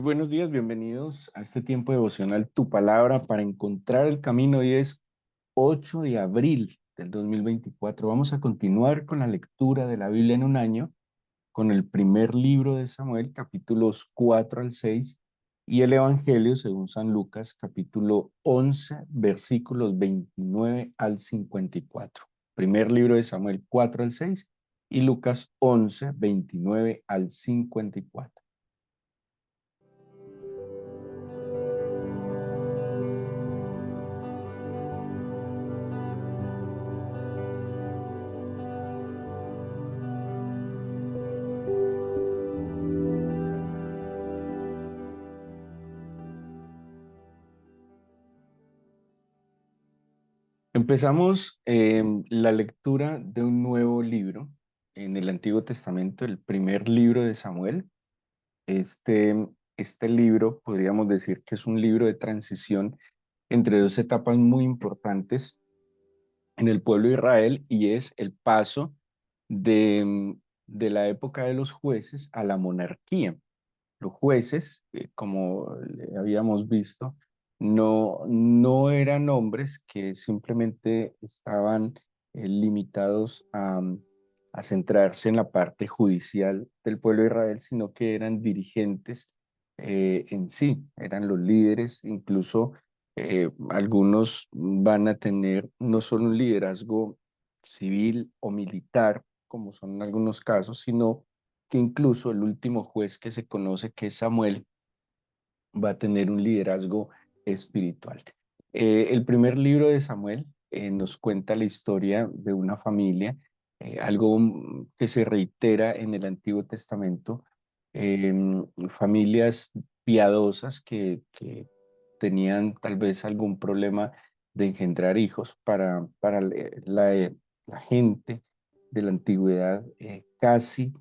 buenos días, bienvenidos a este tiempo devocional Tu Palabra para encontrar el camino. Hoy es 8 de abril del 2024. Vamos a continuar con la lectura de la Biblia en un año, con el primer libro de Samuel, capítulos 4 al 6, y el Evangelio según San Lucas, capítulo 11, versículos 29 al 54. Primer libro de Samuel 4 al 6 y Lucas 11, 29 al 54. Empezamos la lectura de un nuevo libro en el Antiguo Testamento, el primer libro de Samuel. Este, este libro podríamos decir que es un libro de transición entre dos etapas muy importantes en el pueblo de Israel y es el paso de la época de los jueces a la monarquía. Los jueces, como habíamos visto, no eran hombres que simplemente estaban limitados a centrarse en la parte judicial del pueblo de Israel, sino que eran dirigentes en sí, eran los líderes, incluso algunos van a tener no solo un liderazgo civil o militar, como son en algunos casos, sino que incluso el último juez que se conoce, que es Samuel, va a tener un liderazgo espiritual. El primer libro de Samuel nos cuenta la historia de una familia, algo que se reitera en el Antiguo Testamento, familias piadosas que tenían tal vez algún problema de engendrar hijos para la gente de la antigüedad, casi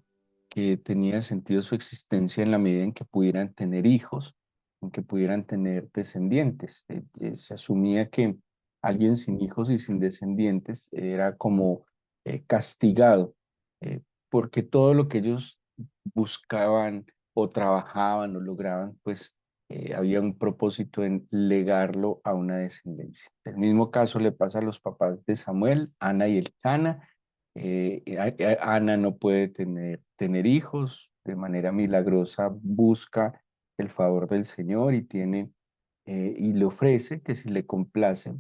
que tenía sentido su existencia en la medida en que pudieran tener hijos, en que pudieran tener descendientes. Se asumía que alguien sin hijos y sin descendientes era como castigado, porque todo lo que ellos buscaban o trabajaban o lograban, pues había un propósito en legarlo a una descendencia. El mismo caso le pasa a los papás de Samuel, Ana y Elcana. Ana no puede tener hijos, de manera milagrosa busca el favor del Señor y y le ofrece que si le complace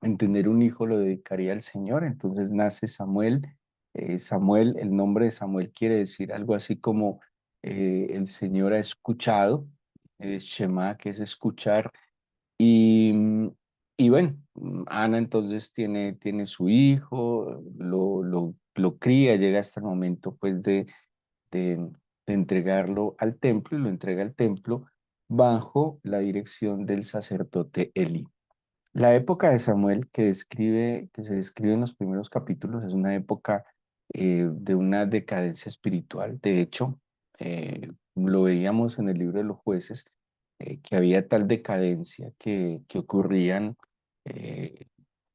en tener un hijo lo dedicaría al Señor. Entonces nace Samuel. Samuel, el nombre de Samuel quiere decir algo así como el Señor ha escuchado, Shema, que es escuchar, y, y bueno, Ana entonces tiene su hijo, lo cría, llega hasta el momento pues de, de entregarlo al templo y lo entrega al templo bajo la dirección del sacerdote Elí. La época de Samuel que se describe en los primeros capítulos es una época de una decadencia espiritual. De hecho, lo veíamos en el libro de los jueces, que había tal decadencia que ocurrían eh,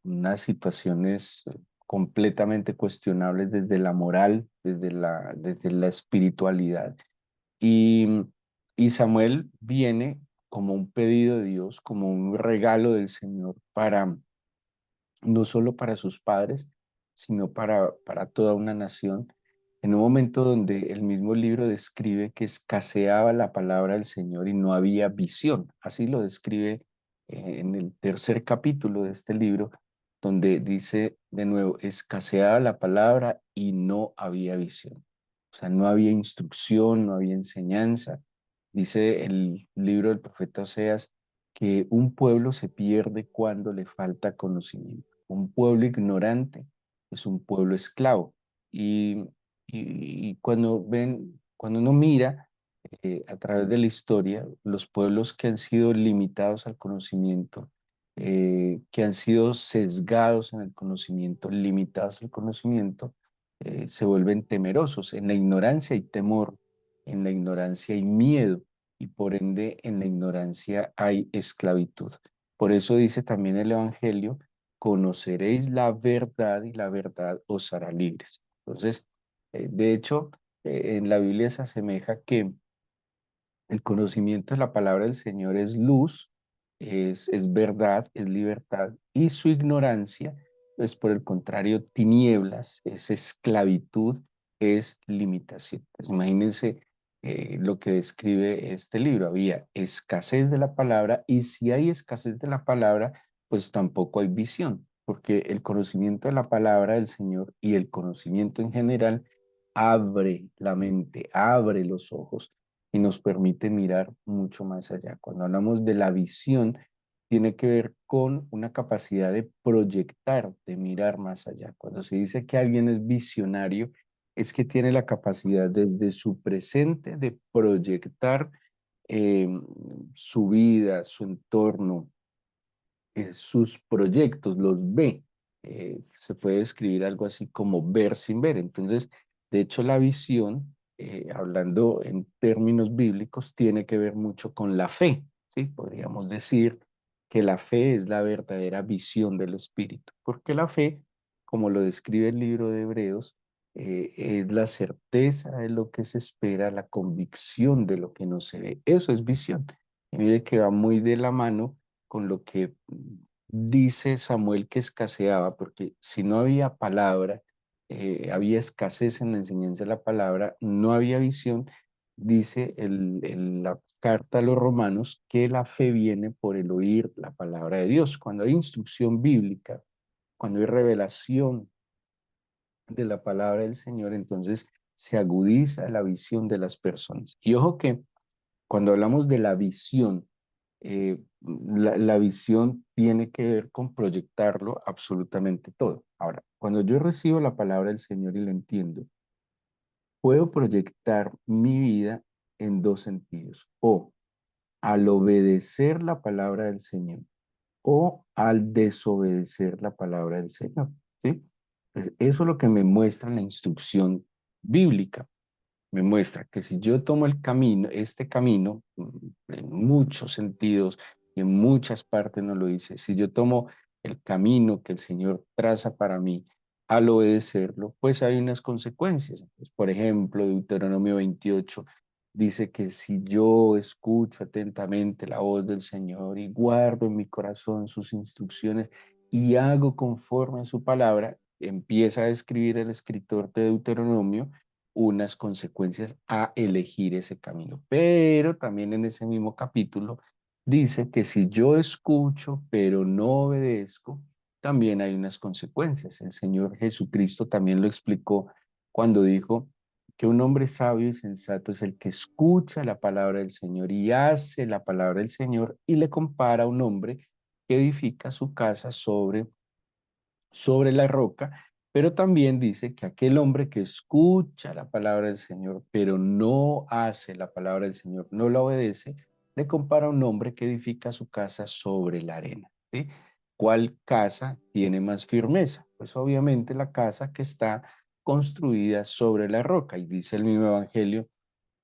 unas situaciones completamente cuestionables desde la moral, desde la espiritualidad. Y, y Samuel viene como un pedido de Dios, como un regalo del Señor para, no solo para sus padres, sino para toda una nación, en un momento donde el mismo libro describe que escaseaba la palabra del Señor y no había visión. Así lo describe en el tercer capítulo de este libro, donde dice de nuevo, escaseaba la palabra y no había visión. O sea, no había instrucción, no había enseñanza. Dice el libro del profeta Oseas que un pueblo se pierde cuando le falta conocimiento. Un pueblo ignorante es un pueblo esclavo. Y, y cuando uno mira a través de la historia, los pueblos que han sido limitados al conocimiento, que han sido sesgados en el conocimiento, limitados al conocimiento, se vuelven temerosos. En la ignorancia hay temor, en la ignorancia hay miedo y por ende en la ignorancia hay esclavitud. Por eso dice también el Evangelio, conoceréis la verdad y la verdad os hará libres. Entonces, de hecho, en la Biblia se asemeja que El conocimiento de la palabra del Señor es luz, es verdad, es libertad, y su ignorancia es, por el contrario, tinieblas, es esclavitud, es limitación. Pues imagínense lo que describe este libro. Había escasez de la palabra, y si hay escasez de la palabra, pues tampoco hay visión, porque el conocimiento de la palabra del Señor y el conocimiento en general abre la mente, abre los ojos y nos permite mirar mucho más allá. Cuando hablamos de la visión, tiene que ver con una capacidad de proyectar, de mirar más allá. Cuando se dice que alguien es visionario, es que tiene la capacidad desde su presente de proyectar eh, su vida, su entorno, sus proyectos, los ve. Se puede escribir algo así como ver sin ver. Entonces, de hecho, la visión, hablando en términos bíblicos, tiene que ver mucho con la fe, ¿sí? Podríamos decir que la fe es la verdadera visión del Espíritu, porque la fe, como lo describe el libro de Hebreos, es la certeza de lo que se espera, la convicción de lo que no se ve. Eso es visión. Y mire que va muy de la mano con lo que dice Samuel que escaseaba, porque si no había palabra, había escasez en la enseñanza de la palabra, no había visión. Dice la carta a los romanos que la fe viene por el oír la palabra de Dios. Cuando hay instrucción bíblica, cuando hay revelación de la palabra del Señor, entonces se agudiza la visión de las personas. Y ojo que cuando hablamos de la visión, la visión tiene que ver con proyectarlo absolutamente todo. Ahora, cuando yo recibo la palabra del Señor y la entiendo, puedo proyectar mi vida en dos sentidos: o al obedecer la palabra del Señor, o al desobedecer la palabra del Señor, ¿sí? Pues eso es lo que me muestra la instrucción bíblica. Me muestra que si yo tomo el camino, este camino, en muchos sentidos y en muchas partes nos lo dice, si yo tomo el camino que el Señor traza para mí, al obedecerlo, pues hay unas consecuencias. Pues, por ejemplo, Deuteronomio 28 dice que si yo escucho atentamente la voz del Señor y guardo en mi corazón sus instrucciones y hago conforme a su palabra, empieza a escribir el escritor de Deuteronomio unas consecuencias a elegir ese camino. Pero también en ese mismo capítulo dice que si yo escucho pero no obedezco, también hay unas consecuencias. El Señor Jesucristo también lo explicó cuando dijo que un hombre sabio y sensato es el que escucha la palabra del Señor y hace la palabra del Señor, y le compara a un hombre que edifica su casa sobre la roca. Pero también dice que aquel hombre que escucha la palabra del Señor, pero no hace la palabra del Señor, no la obedece, le compara a un hombre que edifica su casa sobre la arena, ¿sí? ¿Cuál casa tiene más firmeza? Pues obviamente la casa que está construida sobre la roca. Y dice el mismo Evangelio,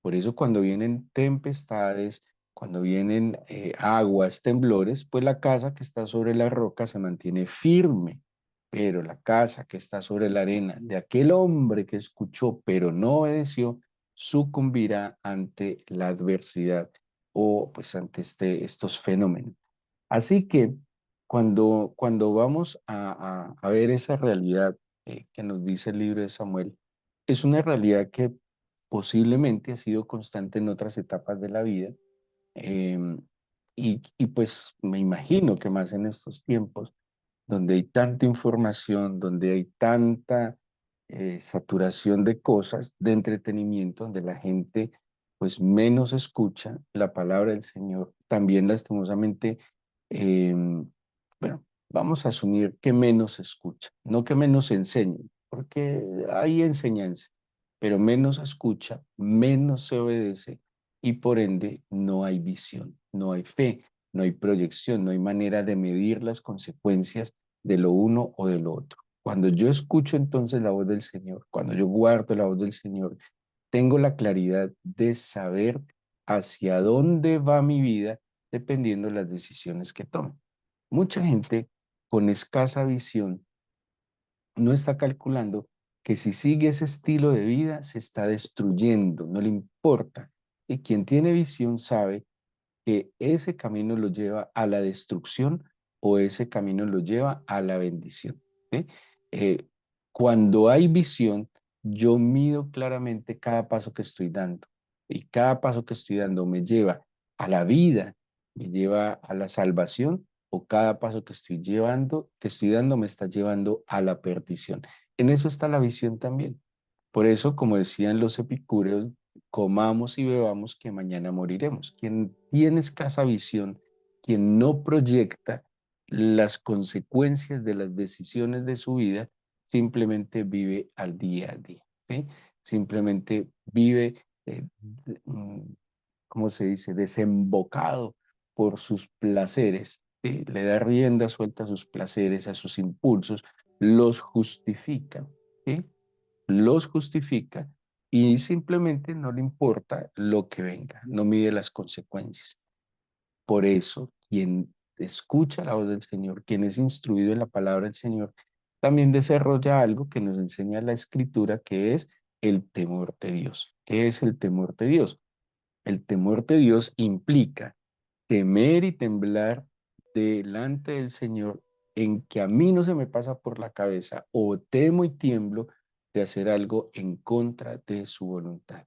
por eso cuando vienen tempestades, cuando vienen aguas, temblores, pues la casa que está sobre la roca se mantiene firme, pero la casa que está sobre la arena de aquel hombre que escuchó pero no obedeció, sucumbirá ante la adversidad o pues ante estos fenómenos. Así que cuando vamos a ver esa realidad que nos dice el libro de Samuel, es una realidad que posiblemente ha sido constante en otras etapas de la vida, em, y pues me imagino que más en estos tiempos, donde hay tanta información, donde hay tanta saturación de cosas, de entretenimiento, donde la gente pues menos escucha la palabra del Señor, también lastimosamente, bueno, vamos a asumir que menos escucha, no que menos enseña, porque hay enseñanza, pero menos escucha, menos se obedece, y por ende no hay visión, no hay fe, no hay proyección, no hay manera de medir las consecuencias de lo uno o de lo otro. Cuando yo escucho entonces la voz del Señor, cuando yo guardo la voz del Señor, tengo la claridad de saber hacia dónde va mi vida dependiendo de las decisiones que tome. Mucha gente con escasa visión no está calculando que si sigue ese estilo de vida se está destruyendo, no le importa. Y quien tiene visión sabe que ese camino lo lleva a la destrucción o ese camino lo lleva a la bendición. ¿Sí? Eh, Cuando hay visión, yo mido claramente cada paso que estoy dando y cada paso que estoy dando me lleva a la vida, me lleva a la salvación o cada paso que estoy llevando, que estoy dando me está llevando a la perdición. En eso está la visión también. Por eso, como decían los epicúreos, comamos y bebamos que mañana moriremos. Quien tiene escasa visión, quien no proyecta las consecuencias de las decisiones de su vida, simplemente vive al día a día, ¿sí? Simplemente vive, ¿cómo se dice?, desembocado por sus placeres, ¿sí? Le da rienda suelta a sus placeres, a sus impulsos, los justifica, ¿sí? Los justifica y simplemente no le importa lo que venga, no mide las consecuencias. Por eso, quien escucha la voz del Señor, quien es instruido en la palabra del Señor, también desarrolla algo que nos enseña la Escritura, que es el temor de Dios. ¿Qué es el temor de Dios? El temor de Dios implica temer y temblar delante del Señor en que a mí no se me pasa por la cabeza o temo y tiemblo de hacer algo en contra de su voluntad.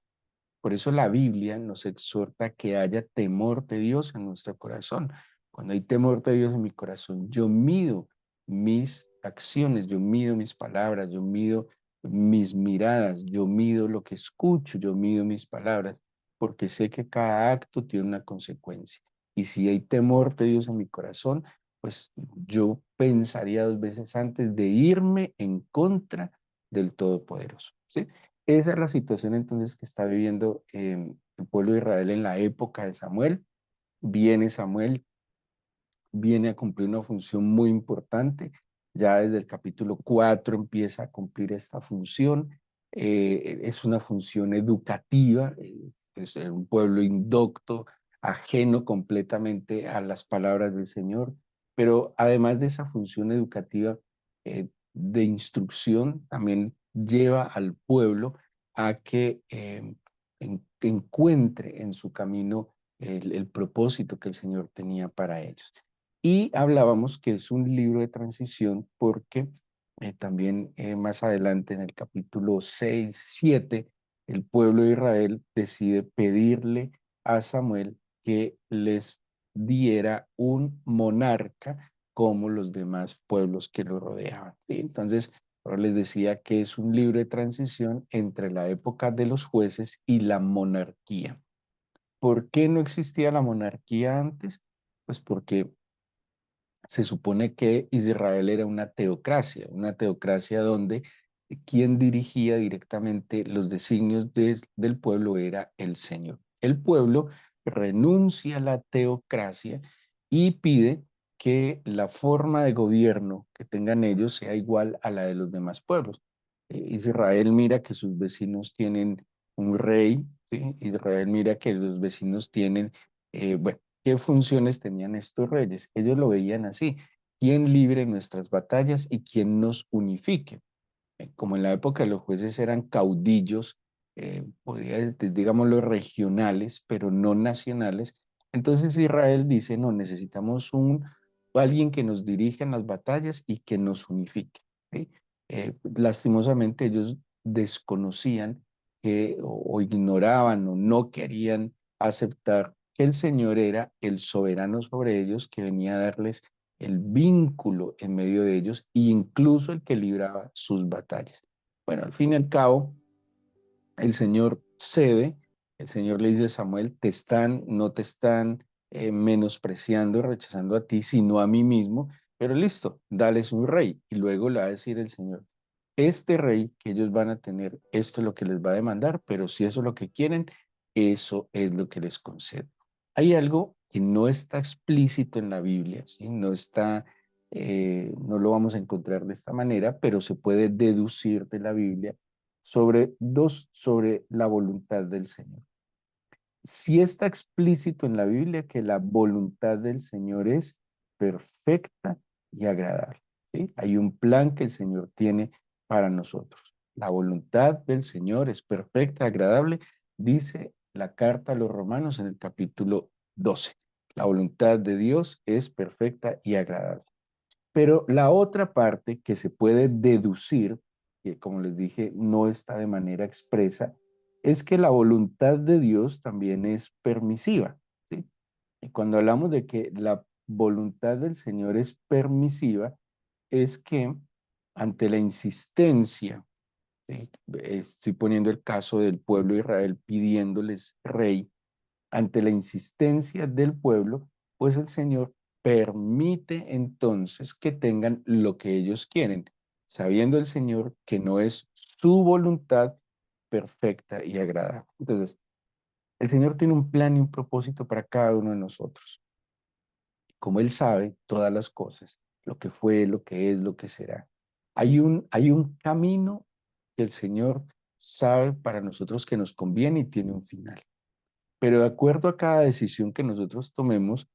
Por eso la Biblia nos exhorta a que haya temor de Dios en nuestro corazón. Cuando hay temor de Dios en mi corazón, yo mido mis acciones, yo mido mis palabras, yo mido mis miradas, yo mido lo que escucho, yo mido mis palabras, porque sé que cada acto tiene una consecuencia. Y si hay temor de Dios en mi corazón, pues yo pensaría dos veces antes de irme en contra del Todopoderoso, ¿sí? Esa es la situación entonces que está viviendo el pueblo de Israel en la época de Samuel. Viene Samuel, viene a cumplir una función muy importante. Ya desde el capítulo 4 empieza a cumplir esta función. Es una función educativa, es un pueblo indocto, ajeno completamente a las palabras del Señor, pero además de esa función educativa de instrucción, también lleva al pueblo a que encuentre en su camino el propósito que el Señor tenía para ellos. Y hablábamos que es un libro de transición porque también más adelante en el capítulo 6 7 el pueblo de Israel decide pedirle a Samuel que les diera un monarca como los demás pueblos que lo rodeaban, ¿sí? Entonces, ahora les decía que es un libro de transición entre la época de los jueces y la monarquía. ¿Por qué no existía la monarquía antes? Pues porque se supone que Israel era una teocracia donde quien dirigía directamente los designios del pueblo era el Señor. El pueblo renuncia a la teocracia y pide que la forma de gobierno que tengan ellos sea igual a la de los demás pueblos. Israel mira que sus vecinos tienen un rey, ¿sí? Israel mira que los vecinos tienen, bueno, ¿qué funciones tenían estos reyes? Ellos lo veían así: ¿quién libre nuestras batallas y quién nos unifique? Como en la época de los jueces eran caudillos, podría decir, digámoslo, regionales, pero no nacionales. Entonces Israel dice, no, necesitamos alguien que nos dirija en las batallas y que nos unifique, ¿sí? Lastimosamente ellos desconocían o ignoraban o no querían aceptar que el Señor era el soberano sobre ellos, que venía a darles el vínculo en medio de ellos e incluso el que libraba sus batallas. Bueno, al fin y al cabo, el Señor cede, el Señor le dice a Samuel, no te están menospreciando, rechazando a ti, sino a mí mismo, pero listo, dales un rey. Y luego le va a decir el Señor, este rey que ellos van a tener, esto es lo que les va a demandar, pero si eso es lo que quieren, eso es lo que les concedo. Hay algo que no está explícito en la Biblia, ¿sí? No está, no lo vamos a encontrar de esta manera, pero se puede deducir de la Biblia sobre la voluntad del Señor. Sí está explícito en la Biblia que la voluntad del Señor es perfecta y agradable, ¿sí? Hay un plan que el Señor tiene para nosotros. La voluntad del Señor es perfecta, agradable, dice la carta a los romanos en el capítulo 12. La voluntad de Dios es perfecta y agradable. Pero la otra parte que se puede deducir, que como les dije, no está de manera expresa, es que la voluntad de Dios también es permisiva, ¿sí? Y cuando hablamos de que la voluntad del Señor es permisiva, es que ante la insistencia, ¿sí? Estoy poniendo el caso del pueblo de Israel pidiéndoles rey, ante la insistencia del pueblo, pues el Señor permite entonces que tengan lo que ellos quieren, sabiendo el Señor que no es su voluntad perfecta y agradable. Entonces, el Señor tiene un plan y un propósito para cada uno de nosotros. Como Él sabe todas las cosas, lo que fue, lo que es, lo que será. Hay un camino que el Señor sabe para nosotros que nos conviene y tiene un final. Pero de acuerdo a cada decisión que nosotros tomemos,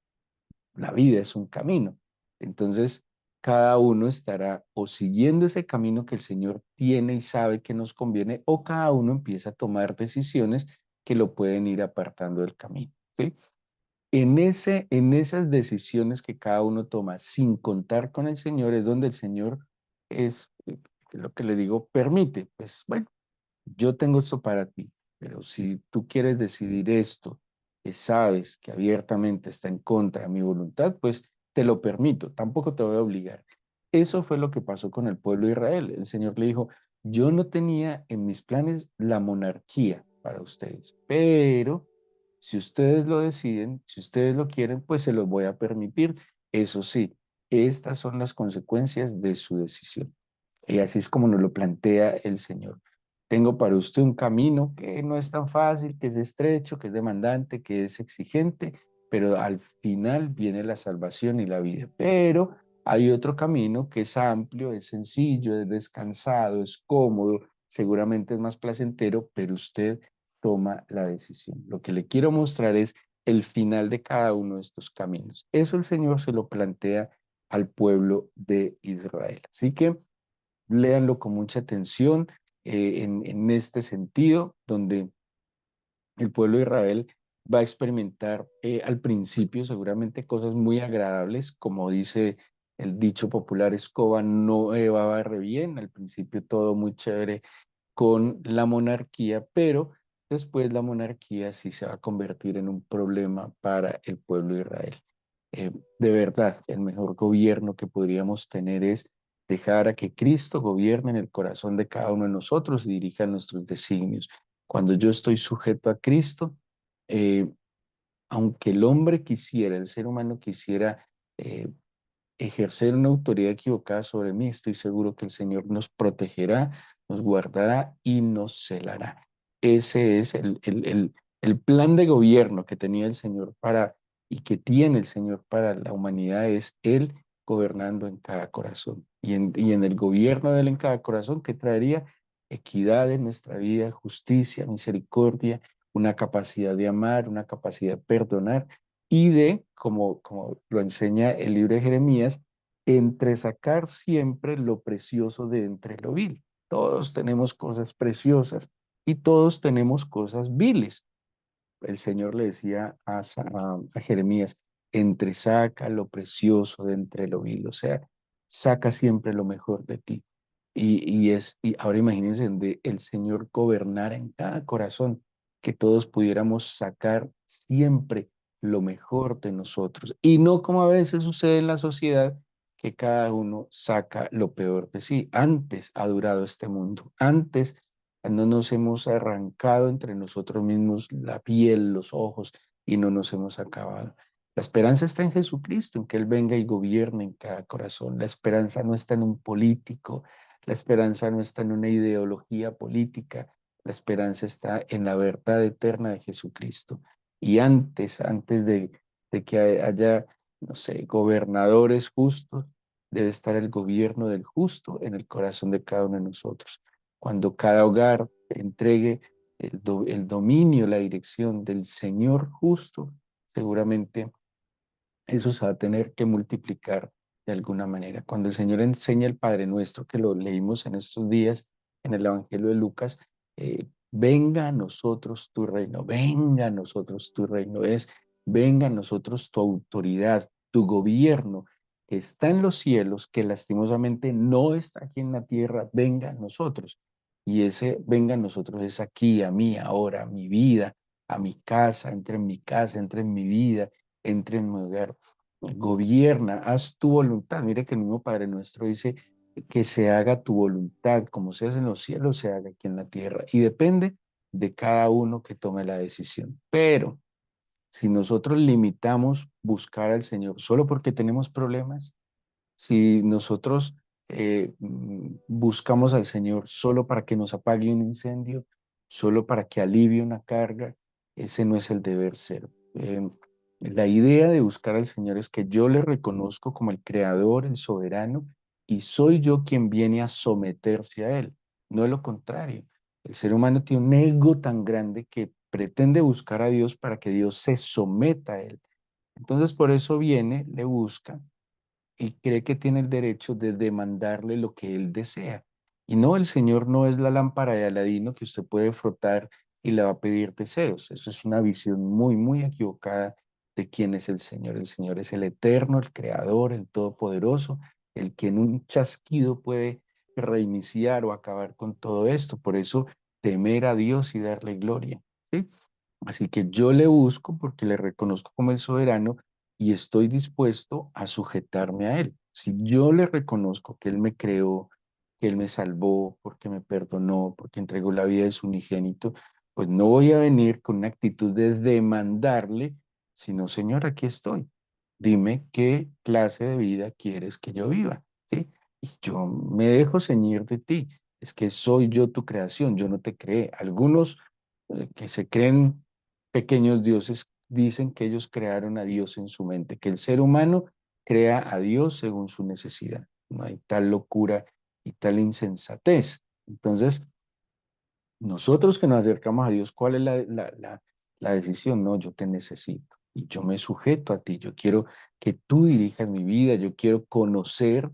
la vida es un camino. Entonces, cada uno estará o siguiendo ese camino que el Señor tiene y sabe que nos conviene, o cada uno empieza a tomar decisiones que lo pueden ir apartando del camino, ¿sí? En esas decisiones que cada uno toma sin contar con el Señor es donde el Señor es, lo que le digo, permite. Pues bueno, yo tengo esto para ti, pero si tú quieres decidir esto, que sabes que abiertamente está en contra de mi voluntad, pues te lo permito, tampoco te voy a obligar. Eso fue lo que pasó con el pueblo de Israel. El Señor le dijo, yo no tenía en mis planes la monarquía para ustedes, pero si ustedes lo deciden, si ustedes lo quieren, pues se los voy a permitir. Eso sí, estas son las consecuencias de su decisión. Y así es como nos lo plantea el Señor. Tengo para usted un camino que no es tan fácil, que es estrecho, que es demandante, que es exigente, pero al final viene la salvación y la vida. Pero hay otro camino que es amplio, es sencillo, es descansado, es cómodo, seguramente es más placentero, pero usted toma la decisión. Lo que le quiero mostrar es el final de cada uno de estos caminos. Eso el Señor se lo plantea al pueblo de Israel. Así que léanlo con mucha atención en este sentido, donde el pueblo de Israel va a experimentar al principio seguramente cosas muy agradables, como dice el dicho popular, escoba no va barre bien, al principio todo muy chévere con la monarquía, pero después la monarquía sí se va a convertir en un problema para el pueblo de Israel. De verdad, el mejor gobierno que podríamos tener es dejar a que Cristo gobierne en el corazón de cada uno de nosotros y dirija nuestros designios. Cuando yo estoy sujeto a Cristo, eh, aunque el hombre quisiera, el ser humano quisiera eh, ejercer una autoridad equivocada sobre mí, estoy seguro que el Señor nos protegerá, nos guardará y nos celará. Ese es el plan de gobierno que tenía el Señor para y que tiene el Señor para la humanidad, es Él gobernando en cada corazón. Y en el gobierno de Él en cada corazón, que traería equidad en nuestra vida, justicia, misericordia, una capacidad de amar, una capacidad de perdonar y de, como lo enseña el libro de Jeremías, entresacar siempre lo precioso de entre lo vil. Todos tenemos cosas preciosas y todos tenemos cosas viles. El Señor le decía a Jeremías, entresaca lo precioso de entre lo vil, o sea, saca siempre lo mejor de ti. Y ahora imagínense de el Señor gobernar en cada corazón, que todos pudiéramos sacar siempre lo mejor de nosotros. Y no como a veces sucede en la sociedad, que cada uno saca lo peor de sí. Antes ha durado este mundo, antes no nos hemos arrancado entre nosotros mismos la piel, los ojos y no nos hemos acabado. La esperanza está en Jesucristo, en que Él venga y gobierne en cada corazón. La esperanza no está en un político, la esperanza no está en una ideología política, la esperanza está en la verdad eterna de Jesucristo. Y antes de que haya, no sé, gobernadores justos, debe estar el gobierno del justo en el corazón de cada uno de nosotros. Cuando cada hogar entregue el dominio, la dirección del Señor justo, seguramente eso se va a tener que multiplicar de alguna manera. Cuando el Señor enseña el Padre Nuestro, que lo leímos en estos días en el Evangelio de Lucas, venga a nosotros tu reino, venga a nosotros tu reino, venga a nosotros tu autoridad, tu gobierno que está en los cielos, que lastimosamente no está aquí en la tierra, venga a nosotros. Y ese venga a nosotros es aquí, a mí, ahora, a mi vida, a mi casa, entre en mi casa, entre en mi vida, entre en mi hogar. Gobierna, haz tu voluntad. Mire que el mismo Padre nuestro dice que se haga tu voluntad, como se hace en los cielos, se haga aquí en la tierra. Y depende de cada uno que tome la decisión. Pero si nosotros limitamos buscar al Señor solo porque tenemos problemas, si nosotros buscamos al Señor solo para que nos apague un incendio, solo para que alivie una carga, ese no es el deber ser. La idea de buscar al Señor es que yo le reconozco como el creador, el soberano, y soy yo quien viene a someterse a Él, no es lo contrario. El ser humano tiene un ego tan grande que pretende buscar a Dios para que Dios se someta a Él. Entonces por eso viene, le busca y cree que tiene el derecho de demandarle lo que él desea. Y no, el Señor no es la lámpara de Aladino que usted puede frotar y le va a pedir deseos. Eso es una visión muy, muy equivocada de quién es el Señor. El Señor es el eterno, el creador, el todopoderoso, el que en un chasquido puede reiniciar o acabar con todo esto. Por eso, temer a Dios y darle gloria. ¿Sí? Así que yo le busco porque le reconozco como el soberano y estoy dispuesto a sujetarme a Él. Si yo le reconozco que Él me creó, que Él me salvó, porque me perdonó, porque entregó la vida de su unigénito, pues no voy a venir con una actitud de demandarle, sino, Señor, aquí estoy. Dime qué clase de vida quieres que yo viva, ¿sí? Y yo me dejo ceñir de ti. Es que soy yo tu creación, yo no te creé. Algunos que se creen pequeños dioses dicen que ellos crearon a Dios en su mente, que el ser humano crea a Dios según su necesidad. No hay tal locura y tal insensatez. Entonces, nosotros que nos acercamos a Dios, ¿cuál es la decisión? No, yo te necesito y yo me sujeto a ti. Yo quiero que tú dirijas mi vida, yo quiero conocer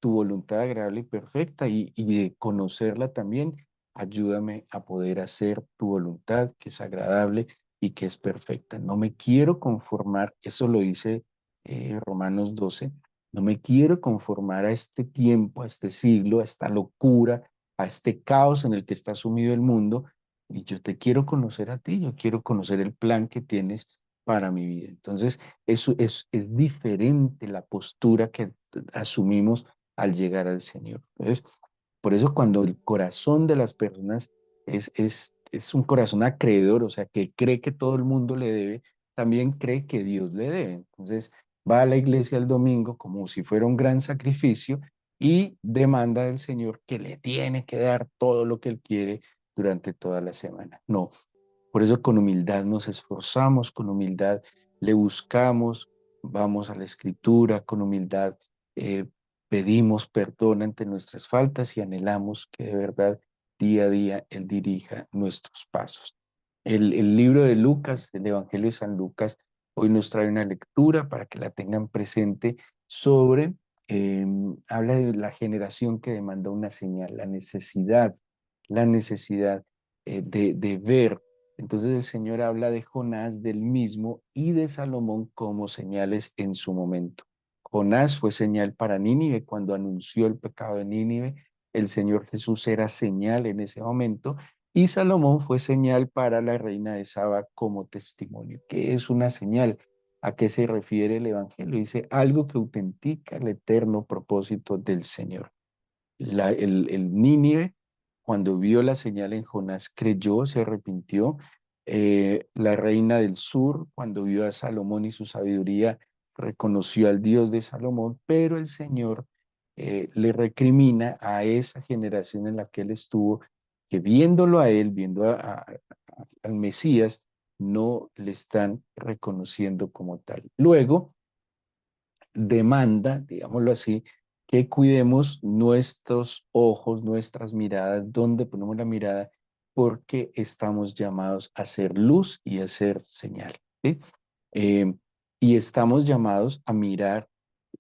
tu voluntad agradable y perfecta y de conocerla también, ayúdame a poder hacer tu voluntad que es agradable y que es perfecta. No me quiero conformar, eso lo dice Romanos 12, no me quiero conformar a este tiempo, a este siglo, a esta locura, a este caos en el que está sumido el mundo, y yo te quiero conocer a ti, yo quiero conocer el plan que tienes para mi vida. Entonces, eso es diferente la postura que asumimos al llegar al Señor. Entonces, por eso cuando el corazón de las personas es un corazón acreedor, o sea, que cree que todo el mundo le debe, también cree que Dios le debe. Entonces, va a la iglesia el domingo como si fuera un gran sacrificio y demanda del Señor que le tiene que dar todo lo que él quiere durante toda la semana. No, por eso con humildad nos esforzamos, con humildad le buscamos, vamos a la escritura, con humildad eh, pedimos perdón ante nuestras faltas y anhelamos que de verdad día a día Él dirija nuestros pasos. El libro de Lucas, el Evangelio de San Lucas, hoy nos trae una lectura para que la tengan presente sobre, habla de la generación que demanda una señal, la necesidad de ver. Entonces el Señor habla de Jonás del mismo y de Salomón como señales en su momento. Jonás fue señal para Nínive cuando anunció el pecado de Nínive. El Señor Jesús era señal en ese momento y Salomón fue señal para la reina de Saba como testimonio. ¿Qué es una señal? ¿A qué se refiere el Evangelio? Dice algo que autentica el eterno propósito del Señor. El Nínive, cuando vio la señal en Jonás, creyó, se arrepintió. La reina del sur, cuando vio a Salomón y su sabiduría, reconoció al Dios de Salomón, pero el Señor le recrimina a esa generación en la que él estuvo, que viéndolo a él, viendo al Mesías, no le están reconociendo como tal. Luego, demanda, digámoslo así, que cuidemos nuestros ojos, nuestras miradas, dónde ponemos la mirada, porque estamos llamados a ser luz y a ser señal, ¿sí? Eh, y estamos llamados a mirar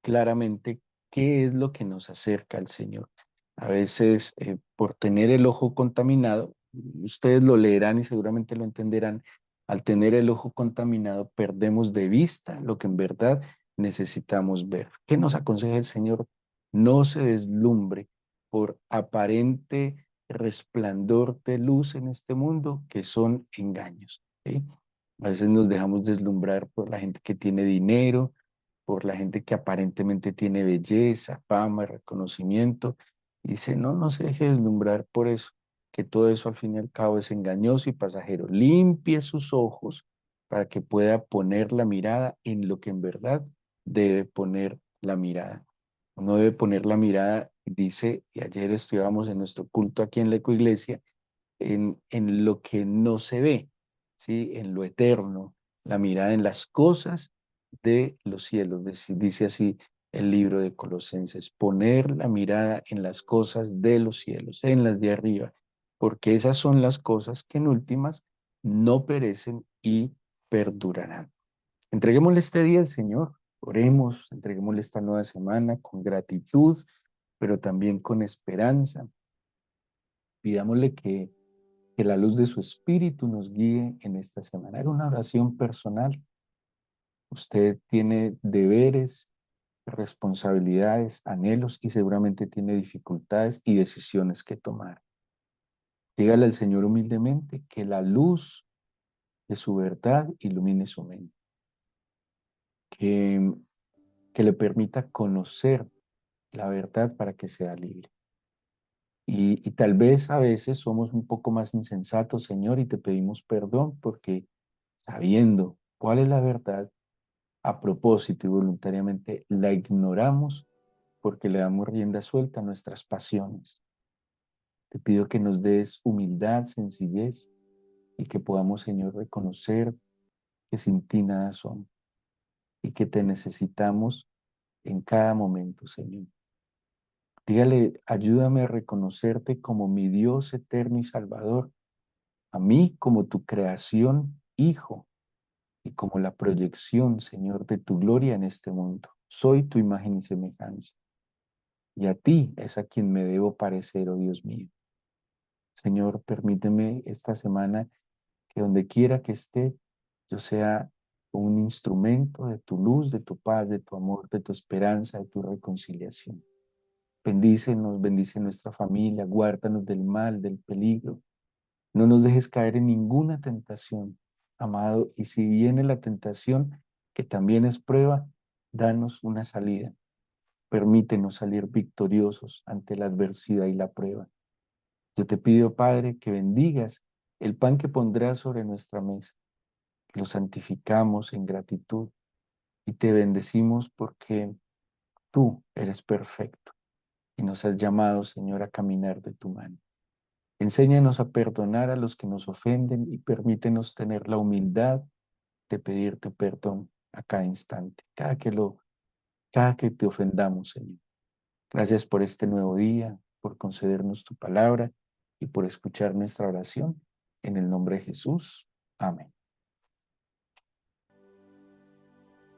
claramente qué es lo que nos acerca al Señor. A veces, por tener el ojo contaminado, ustedes lo leerán y seguramente lo entenderán, al tener el ojo contaminado, perdemos de vista lo que en verdad necesitamos ver. ¿Qué nos aconseja el Señor? No se deslumbre por aparente resplandor de luz en este mundo, que son engaños. ¿Sí? A veces nos dejamos deslumbrar por la gente que tiene dinero, por la gente que aparentemente tiene belleza, fama, reconocimiento. Y dice, no, no se deje deslumbrar por eso, que todo eso al fin y al cabo es engañoso y pasajero. Limpie sus ojos para que pueda poner la mirada en lo que en verdad debe poner la mirada. Uno debe poner la mirada, dice, y ayer estudiábamos en nuestro culto aquí en la Ecoiglesia, en lo que no se ve, ¿sí? En lo eterno, la mirada en las cosas de los cielos, dice así el libro de Colosenses, poner la mirada en las cosas de los cielos, en las de arriba, porque esas son las cosas que en últimas no perecen y perdurarán. Entreguémosle este día al Señor, oremos, entreguémosle esta nueva semana con gratitud, pero también con esperanza. Pidámosle que la luz de su espíritu nos guíe en esta semana. Haga una oración personal. Usted tiene deberes, responsabilidades, anhelos y seguramente tiene dificultades y decisiones que tomar. Dígale al Señor humildemente que la luz de su verdad ilumine su mente, que, que le permita conocer la verdad para que sea libre. Y tal vez a veces somos un poco más insensatos, Señor, y te pedimos perdón porque sabiendo cuál es la verdad, a propósito y voluntariamente la ignoramos porque le damos rienda suelta a nuestras pasiones. Te pido que nos des humildad, sencillez y que podamos, Señor, reconocer que sin ti nada somos y que te necesitamos en cada momento, Señor. Dígale, ayúdame a reconocerte como mi Dios eterno y Salvador, a mí como tu creación, Hijo, y como la proyección, Señor, de tu gloria en este mundo. Soy tu imagen y semejanza. Y a ti es a quien me debo parecer, oh Dios mío. Señor, permíteme esta semana que donde quiera que esté, yo sea un instrumento de tu luz, de tu paz, de tu amor, de tu esperanza, de tu reconciliación. Bendícenos, bendice nuestra familia, guárdanos del mal, del peligro. No nos dejes caer en ninguna tentación, amado, y si viene la tentación, que también es prueba, danos una salida. Permítenos salir victoriosos ante la adversidad y la prueba. Yo te pido, Padre, que bendigas el pan que pondrás sobre nuestra mesa. Lo santificamos en gratitud y te bendecimos porque tú eres perfecto y nos has llamado, Señor, a caminar de tu mano. Enséñanos a perdonar a los que nos ofenden y permítenos tener la humildad de pedirte perdón a cada instante, cada que te ofendamos, Señor. Gracias por este nuevo día, por concedernos tu palabra y por escuchar nuestra oración. En el nombre de Jesús. Amén.